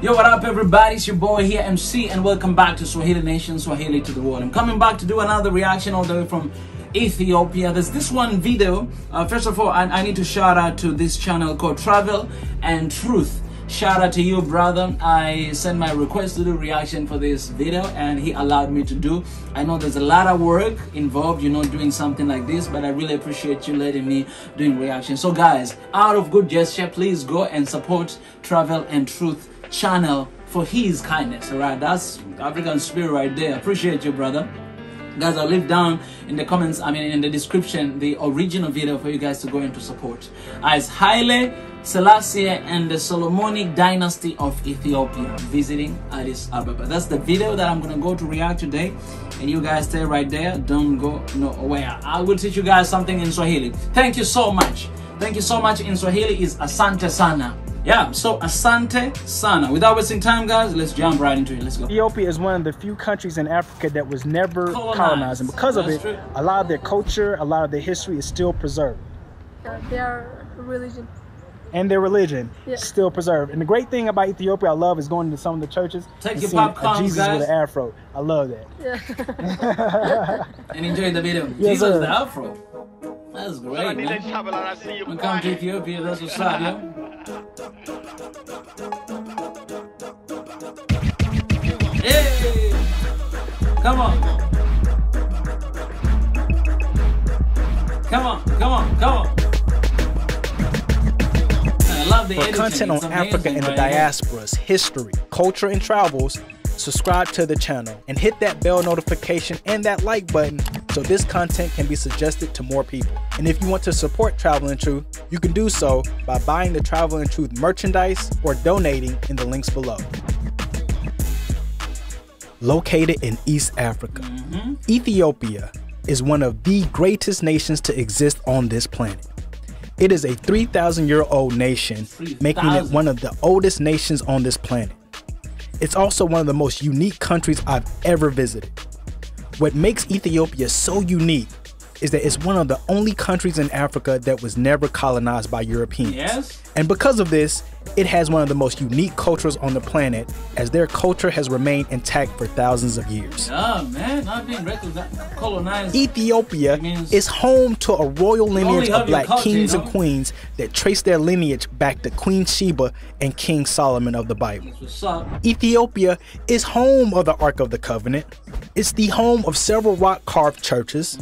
Yo, what up everybody, it's your boy here, MC, and welcome back to SwahiliNation, Swahili to the world. I'm coming back to do another reaction all the way from Ethiopia. There's this one video. First of all, I need to shout out to this channel called Travel and Truth. Shout out to you, brother. I sent my request to do reaction for this video and he allowed me to do. I know there's a lot of work involved, you know, doing something like this, but I really appreciate you letting me doing reaction. So guys, out of good gesture, please go and support Travel and Truth channel for his kindness. All right, that's African spirit right there. Appreciate you, brother. Guys, I'll leave down in the comments, in the description, the original video for you guys to go into support. As Haile, Selassie, and the Solomonic Dynasty of Ethiopia visiting Addis Ababa. That's the video that I'm gonna go to react today, and you guys stay right there. Don't go nowhere. I will teach you guys something in Swahili. Thank you so much. Thank you so much in Swahili is asante sana. Yeah, so asante sana. Without wasting time, guys, let's jump right into it. Let's go. Ethiopia is one of the few countries in Africa that was never colonized, and because of it, a lot of their culture, a lot of their history is still preserved. Their religion. And their religion is still preserved. And the great thing about Ethiopia, I love, is going to some of the churches and seeing a Jesus with an afro. I love that. Yeah. And enjoy the video. Yes, Jesus sir. the afro. That's great, man. Welcome to Ethiopia. That's what's up, yo. Hey! Come on! Come on, come on, come on! I love the editing. For content on Africa and the diaspora's history, culture, and travels, subscribe to the channel and hit that bell notification and that like button so this content can be suggested to more people. And if you want to support Travel and Truth, you can do so by buying the Travel and Truth merchandise or donating in the links below. Located in East Africa, Ethiopia is one of the greatest nations to exist on this planet. It is a 3,000-year-old nation, making it one of the oldest nations on this planet. It's also one of the most unique countries I've ever visited. What makes Ethiopia so unique is that it's one of the only countries in Africa that was never colonized by Europeans. Yes. And because of this, it has one of the most unique cultures on the planet, as their culture has remained intact for thousands of years. Oh man, not being colonized. Ethiopia is home to a royal lineage of black kings and queens that trace their lineage back to Queen Sheba and King Solomon of the Bible. What's up? Ethiopia is home of the Ark of the Covenant. It's the home of several rock-carved churches.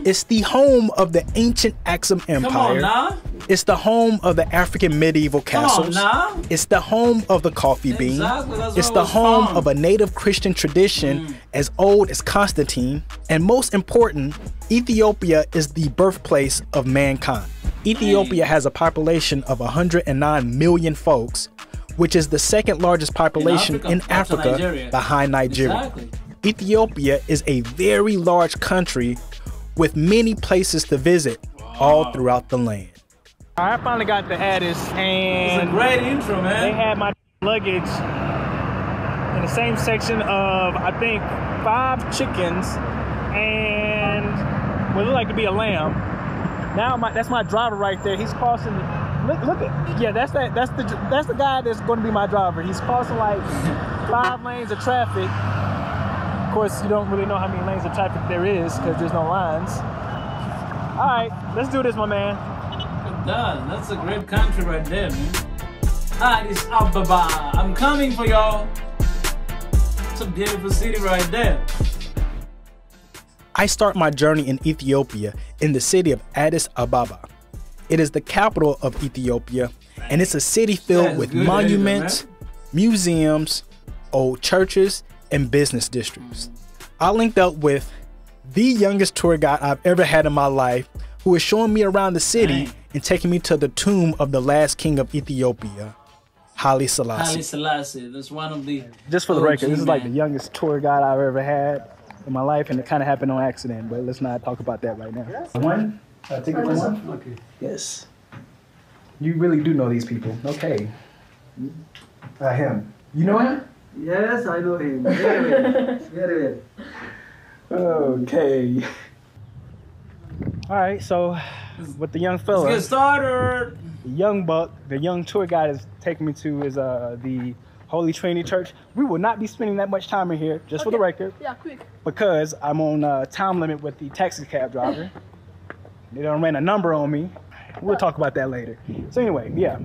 It's the home of the ancient Axum Empire. It's the home of the African medieval castles. It's the home of the coffee bean. It's the home of a native Christian tradition as old as Constantine. And most important, Ethiopia is the birthplace of mankind. Ethiopia has a population of 109 million folks, which is the second largest population in Africa behind Nigeria. Ethiopia is a very large country with many places to visit all throughout the land. I finally got to Addis, and it's a great intro, man. They had my luggage in the same section of, I think, 5 chickens and what looked like to be a lamb. Now that's my driver right there. He's crossing. Look at, yeah, that's the guy that's going to be my driver. He's crossing like 5 lanes of traffic. Of course, you don't really know how many lanes of traffic there is because there's no lines. All right, let's do this, my man. That's a great country right there, man. Addis Ababa, I'm coming for y'all. It's a beautiful city right there. I start my journey in Ethiopia in the city of Addis Ababa. It is the capital of Ethiopia, and it's a city filled with monuments, museums, old churches, and business districts. I linked up with the youngest tour guide I've ever had in my life, who is showing me around the city and taking me to the tomb of the last king of Ethiopia, Haile Selassie. Haile Selassie, that's one of the... Just for the record, this is like the youngest tour guide I've ever had. in my life, and it kind of happened on accident, but let's not talk about that right now. One? Take it for one? Okay. Yes. You really do know these people. Okay. Him. You know him? Yes, I know him. Very well. Very well. Okay. All right, so with the young fella. Let's get started. The young buck, the young tour guide is taking me to is the Holy Trinity Church. We will not be spending that much time in here, just for the record. Yeah, quick. Because I'm on time limit with the taxi cab driver. They don't ran a number on me. We'll talk about that later. So anyway, yeah.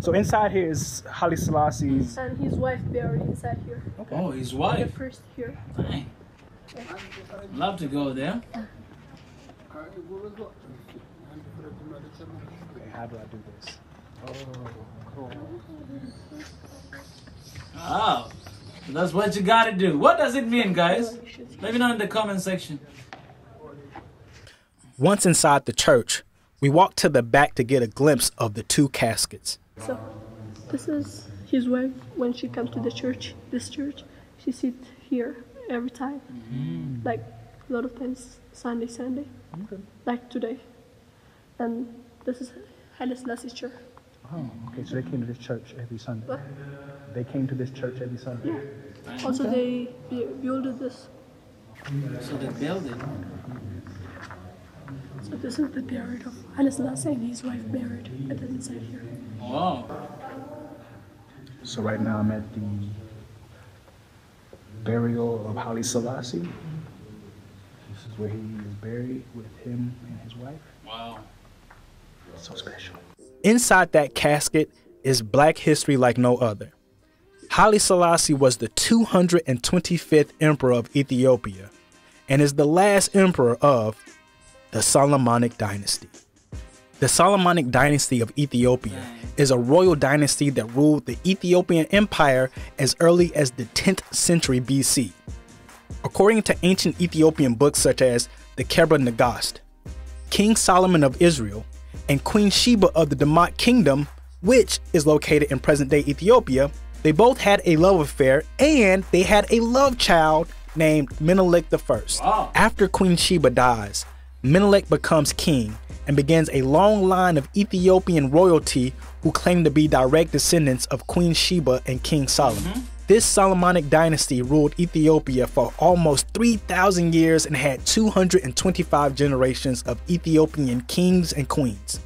So inside here is Haile Selassie's. And his wife buried inside here. Okay. Oh, his wife. The first here. Dang. Love to go there. Okay, how do I do this? Oh, that's what you gotta do. What does it mean, guys? Let me know in the comment section. Once inside the church, we walked to the back to get a glimpse of the two caskets. So, this is his wife when she comes to the church, this church. She sits here every time. Like, a lot of times, Sunday. Like today. And this is Haile Selassie's church. Oh, okay, so they came to this church every Sunday. What? They came to this church every Sunday. Yeah. Also, they built this. So they built it. So this is the burial of Haile Selassie and his wife buried at the inside here. Wow. So right now I'm at the burial of Haile Selassie. This is where he is buried with him and his wife. Wow. So special. Inside that casket is Black history like no other. Haile Selassie was the 225th emperor of Ethiopia and is the last emperor of the Solomonic Dynasty. The Solomonic Dynasty of Ethiopia is a royal dynasty that ruled the Ethiopian Empire as early as the 10th century BC. According to ancient Ethiopian books such as the KEBRA NAGAST, King Solomon of Israel and Queen Sheba of the Damat Kingdom, which is located in present-day Ethiopia, they both had a love affair and they had a love child named Menelik I. Wow. After Queen Sheba dies, Menelik becomes king and begins a long line of Ethiopian royalty who claim to be direct descendants of Queen Sheba and King Solomon. This Solomonic dynasty ruled Ethiopia for almost 3,000 years and had 225 generations of Ethiopian kings and queens.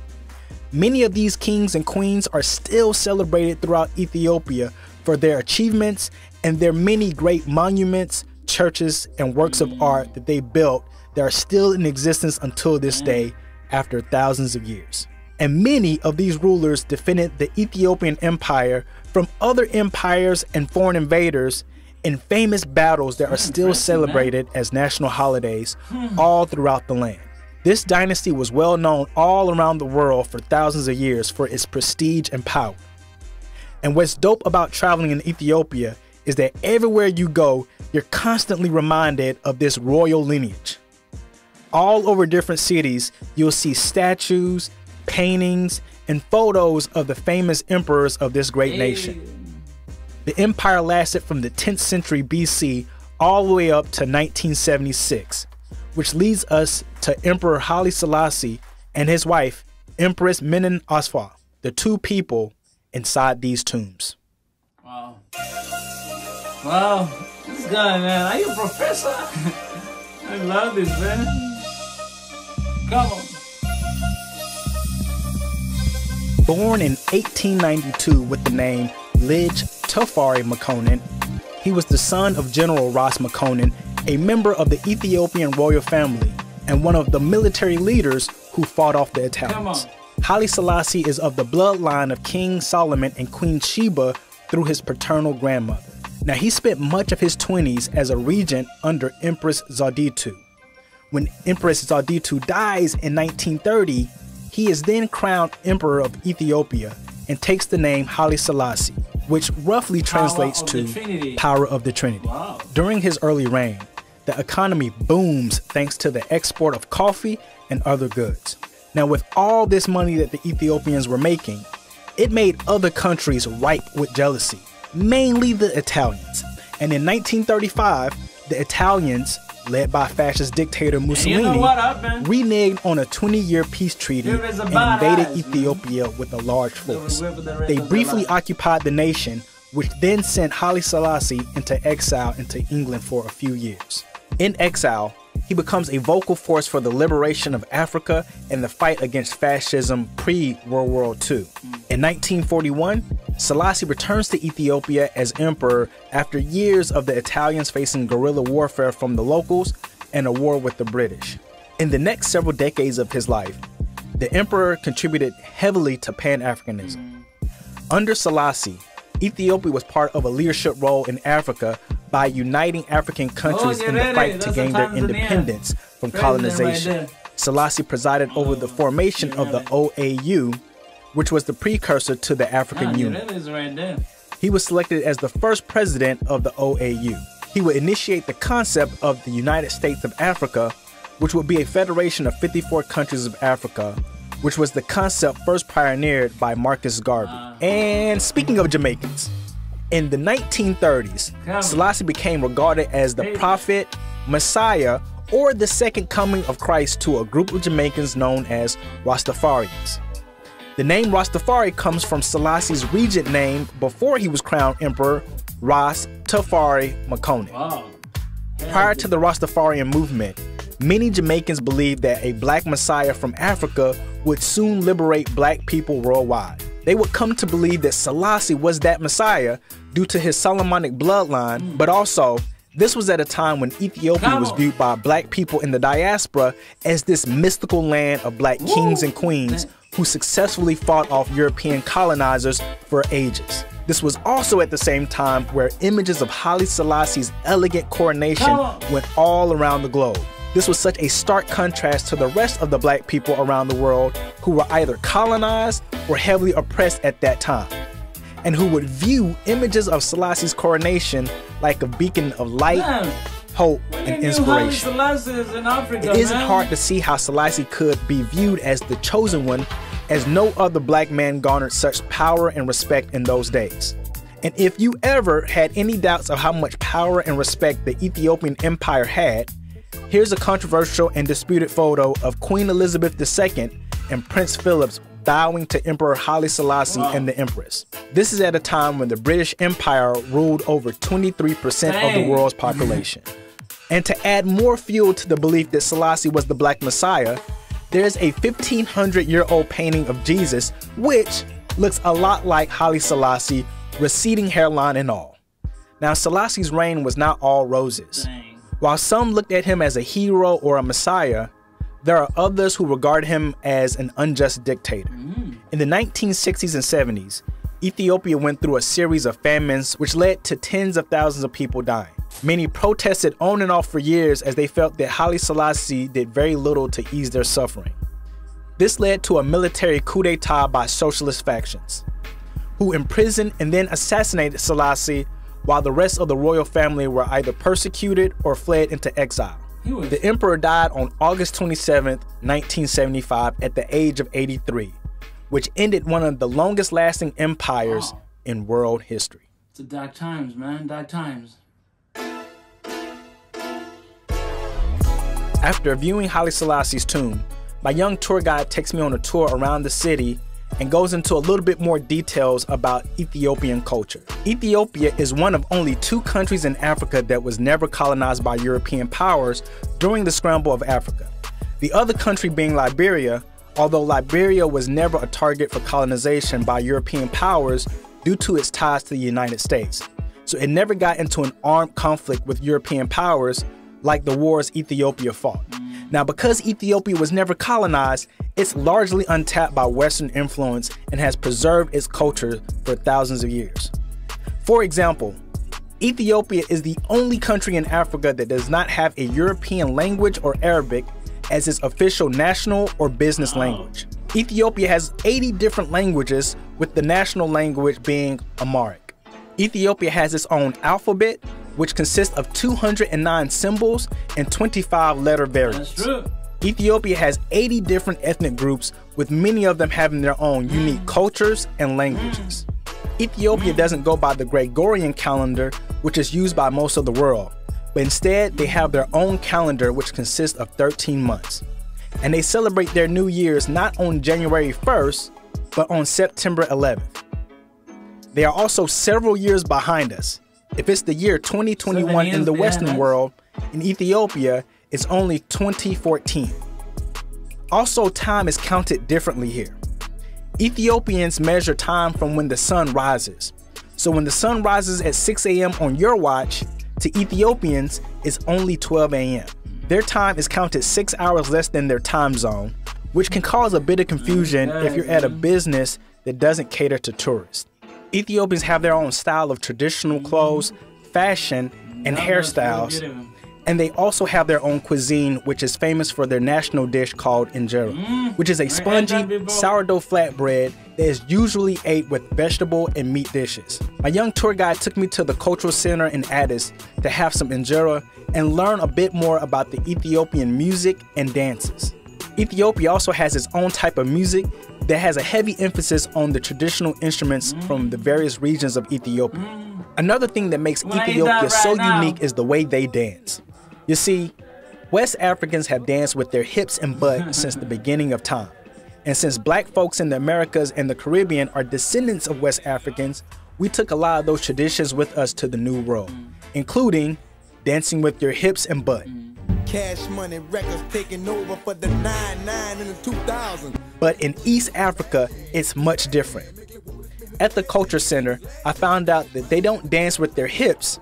Many of these kings and queens are still celebrated throughout Ethiopia for their achievements and their many great monuments, churches, and works of art that they built that are still in existence until this day after thousands of years. And many of these rulers defended the Ethiopian Empire from other empires and foreign invaders in famous battles that are still celebrated as national holidays all throughout the land. This dynasty was well known all around the world for thousands of years for its prestige and power. And what's dope about traveling in Ethiopia is that everywhere you go, you're constantly reminded of this royal lineage. All over different cities, you'll see statues, paintings, and photos of the famous emperors of this great nation. The empire lasted from the 10th century BC all the way up to 1976, which leads us to Emperor Haile Selassie and his wife, Empress Menen Asfa, the two people inside these tombs. Wow. Wow. This guy, man. Are you a professor? I love this, man. Come on. Born in 1892 with the name Lij Tafari Makonnen, he was the son of General Ras Makonnen, a member of the Ethiopian royal family and one of the military leaders who fought off the Italians. Haile Selassie is of the bloodline of King Solomon and Queen Sheba through his paternal grandmother. Now, he spent much of his 20s as a regent under Empress ZEWDITU. When Empress ZEWDITU dies in 1930, he is then crowned Emperor of Ethiopia and takes the name Haile Selassie, which roughly translates to Power of the Trinity. Wow. During his early reign, the economy booms thanks to the export of coffee and other goods. Now, with all this money that the Ethiopians were making, it made other countries ripe with jealousy, mainly the Italians. And in 1935, the Italians, led by fascist dictator Mussolini, reneged on a 20-year peace treaty and invaded Ethiopia with a large force. They briefly occupied the nation, which then sent Haile Selassie into exile into England for a few years. In exile, he becomes a vocal force for the liberation of Africa and the fight against fascism pre-World War II. In 1941, Selassie returns to Ethiopia as emperor after years of the Italians facing guerrilla warfare from the locals and a war with the British. In the next several decades of his life, the emperor contributed heavily to Pan-Africanism. Under Selassie, Ethiopia was part of a leadership role in Africa by uniting African countries in the fight to gain their independence from colonization. Selassie presided over the formation of the OAU, which was the precursor to the African Union. He was selected as the first president of the OAU. He would initiate the concept of the United States of Africa, which would be a federation of 54 countries of Africa, which was the concept first pioneered by Marcus Garvey. And speaking of Jamaicans, in the 1930s, Selassie became regarded as the prophet, Messiah, or the second coming of Christ to a group of Jamaicans known as Rastafarians. The name Rastafari comes from Selassie's regent name before he was crowned emperor, Ras Tafari Makonnen. Prior to the Rastafarian movement, many Jamaicans believed that a black messiah from Africa would soon liberate black people worldwide. They would come to believe that Selassie was that messiah due to his Solomonic bloodline, but also this was at a time when Ethiopia was viewed by black people in the diaspora as this mystical land of black kings and queens who successfully fought off European colonizers for ages. This was also at the same time where images of Haile Selassie's elegant coronation went all around the globe. This was such a stark contrast to the rest of the black people around the world who were either colonized or heavily oppressed at that time, and who would view images of Selassie's coronation like a beacon of light, hope, and inspiration. It isn't hard to see how Selassie could be viewed as the chosen one, as no other black man garnered such power and respect in those days. And if you ever had any doubts of how much power and respect the Ethiopian Empire had, here's a controversial and disputed photo of Queen Elizabeth II and Prince Philip bowing to Emperor Haile Selassie and the Empress. This is at a time when the British Empire ruled over 23% of the world's population. And to add more fuel to the belief that Selassie was the Black Messiah, there's a 1500-year-old painting of Jesus, which looks a lot like Haile Selassie, receding hairline and all. Now, Selassie's reign was not all roses. While some looked at him as a hero or a messiah, there are others who regard him as an unjust dictator. In the 1960s and 70s, Ethiopia went through a series of famines which led to tens of thousands of people dying. Many protested on and off for years as they felt that Haile Selassie did very little to ease their suffering. This led to a military coup d'etat by socialist factions, who imprisoned and then assassinated Selassie, while the rest of the royal family were either persecuted or fled into exile. The emperor died on August 27, 1975 at the age of 83, which ended one of the longest lasting empires in world history. It's a dark times, man, dark times. After viewing Haile Selassie's tomb, my young tour guide takes me on a tour around the city and goes into a little bit more details about Ethiopian culture. Ethiopia is one of only 2 countries in Africa that was never colonized by European powers during the scramble of Africa. The other country being Liberia, although Liberia was never a target for colonization by European powers due to its ties to the United States. So it never got into an armed conflict with European powers like the wars Ethiopia fought. Now, because Ethiopia was never colonized, it's largely untapped by Western influence and has preserved its culture for thousands of years. For example, Ethiopia is the only country in Africa that does not have a European language or Arabic as its official national or business language. Ethiopia has 80 different languages, with the national language being Amharic. Ethiopia has its own alphabet, which consists of 209 symbols and 25 letter variants. That's true. Ethiopia has 80 different ethnic groups, with many of them having their own unique cultures and languages. Ethiopia doesn't go by the Gregorian calendar, which is used by most of the world, but instead they have their own calendar which consists of 13 months. And they celebrate their New Year's not on January 1st, but on September 11th. They are also several years behind us. If it's the year 2021 in the Western world, in Ethiopia, it's only 2014. Also, time is counted differently here. Ethiopians measure time from when the sun rises. So when the sun rises at 6 a.m. on your watch, to Ethiopians, it's only 12 a.m. Their time is counted 6 hours less than their time zone, which can cause a bit of confusion if you're at a business that doesn't cater to tourists. Ethiopians have their own style of traditional clothes, fashion, and hairstyles, and they also have their own cuisine, which is famous for their national dish called injera, which is a spongy sourdough flatbread that is usually ate with vegetable and meat dishes. My young tour guide took me to the cultural center in Addis to have some injera and learn a bit more about the Ethiopian music and dances. Ethiopia also has its own type of music that has a heavy emphasis on the traditional instruments from the various regions of Ethiopia. Another thing that makes Ethiopia so unique is the way they dance. You see, West Africans have danced with their hips and butt since the beginning of time. And since black folks in the Americas and the Caribbean are descendants of West Africans, we took a lot of those traditions with us to the New World, including dancing with your hips and butt. Cash Money Records taking over for the 99 in the 2000s. But in East Africa, it's much different. At the Culture Center, I found out that they don't dance with their hips.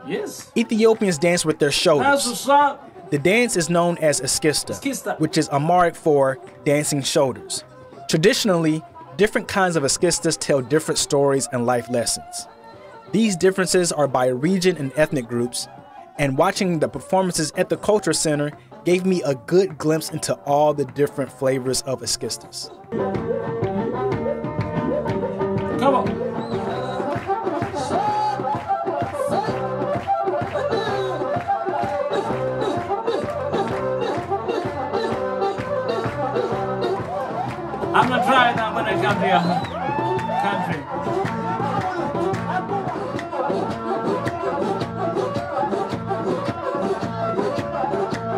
Yes. Ethiopians dance with their shoulders. That's what's up. The dance is known as ESKISTA, which is Amharic for dancing shoulders. Traditionally, different kinds of ESKISTAs tell different stories and life lessons. These differences are by region and ethnic groups, and watching the performances at the Culture Center gave me a good glimpse into all the different flavors of ESKISTAs. Come on. I'm gonna try that when I come to your country.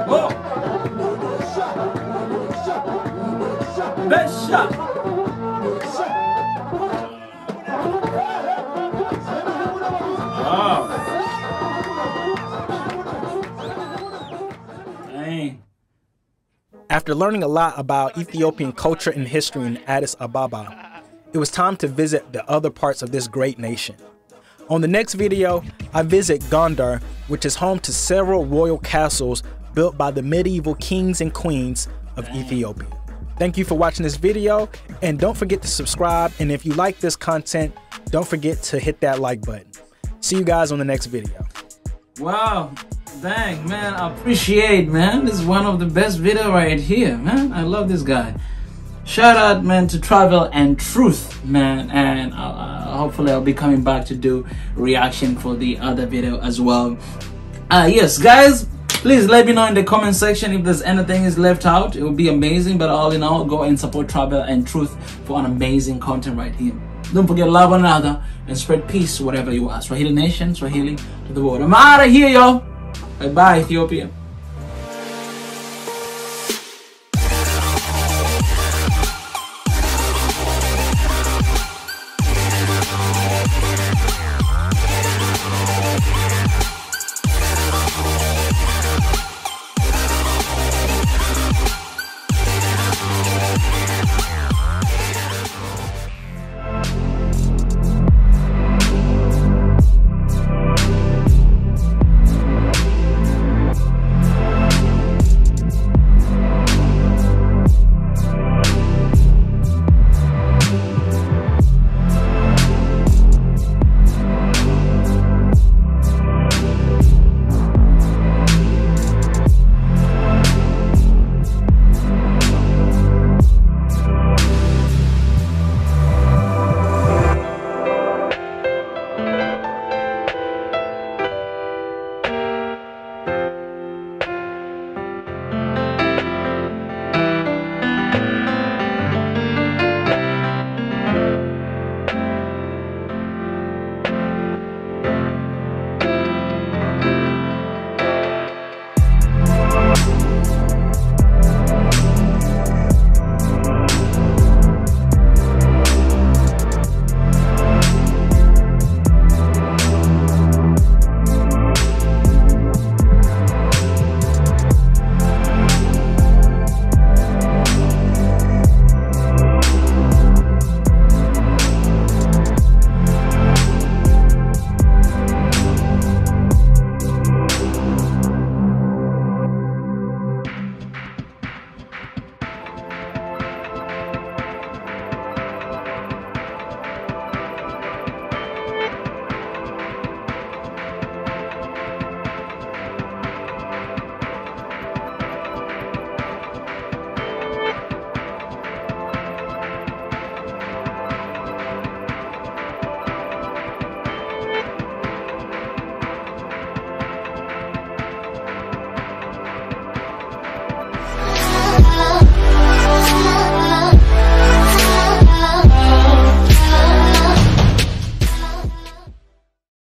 Whoa! Best shot! Oh! Dang. After learning a lot about Ethiopian culture and history in Addis Ababa, it was time to visit the other parts of this great nation. On the next video, I visit GONDAR, which is home to several royal castles built by the medieval kings and queens of Ethiopia. Thank you for watching this video, and don't forget to subscribe, and if you like this content, don't forget to hit that like button. See you guys on the next video. Wow. Dang, man, I appreciate, man. This is one of the best video right here, man. I love this guy. Shout out, man, to Travel and Truth, man. And hopefully I'll be coming back to do reaction for the other video as well. Yes, guys, please let me know in the comment section if there's anything is left out. It would be amazing. But all in all, go and support Travel and Truth for an amazing content right here. Don't forget to love one another and spread peace wherever you are. Swahili Nation, Swahili to the world. I'm out of here, y'all. Bye-bye, Ethiopia.